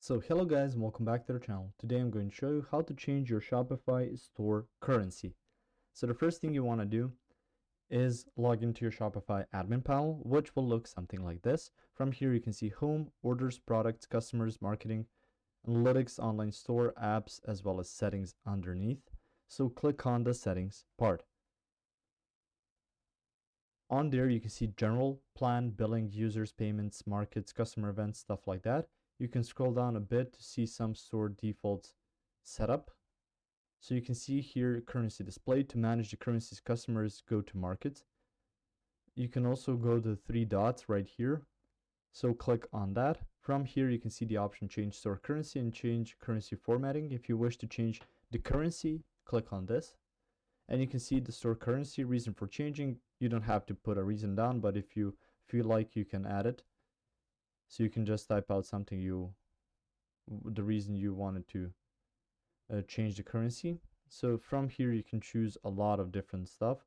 So hello guys and welcome back to the channel. Today I'm going to show you how to change your Shopify store currency. So the first thing you want to do is log into your Shopify admin panel, which will look something like this. From here you can see home, orders, products, customers, marketing, analytics, online store, apps, as well as settings underneath. So click on the settings part. On there you can see general, plan, billing, users, payments, markets, customer events, stuff like that. You can scroll down a bit to see some store defaults setup. So you can see here currency display. To manage the currencies, customers go to markets. You can also go to the three dots right here. So click on that. From here you can see the option change store currency and change currency formatting. If you wish to change the currency, click on this. And you can see the store currency, reason for changing. You don't have to put a reason down, but if you feel like, you can add it. So you can just type out something the reason you wanted to change the currency. So from here you can choose a lot of different stuff.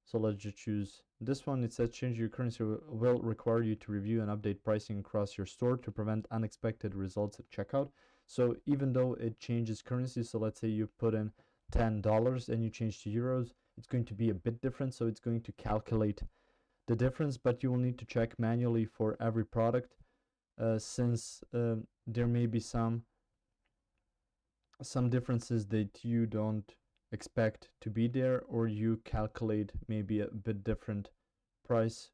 So let's just choose this one. It says change your currency will require you to review and update pricing across your store to prevent unexpected results at checkout. So even though it changes currency, so let's say you put in $10 and you change to euros, it's going to be a bit different. So it's going to calculate the difference, but you will need to check manually for every product since there may be some differences that you don't expect to be there, or you calculate maybe a bit different price,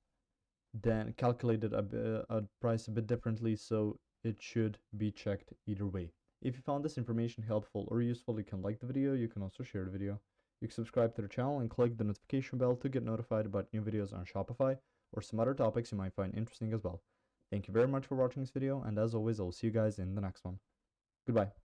then calculated a price a bit differently, so it should be checked either way. If you found this information helpful or useful, you can like the video. You can also share the video. You can subscribe to the channel and click the notification bell to get notified about new videos on Shopify or some other topics you might find interesting as well. Thank you very much for watching this video, and as always, I'll see you guys in the next one. Goodbye.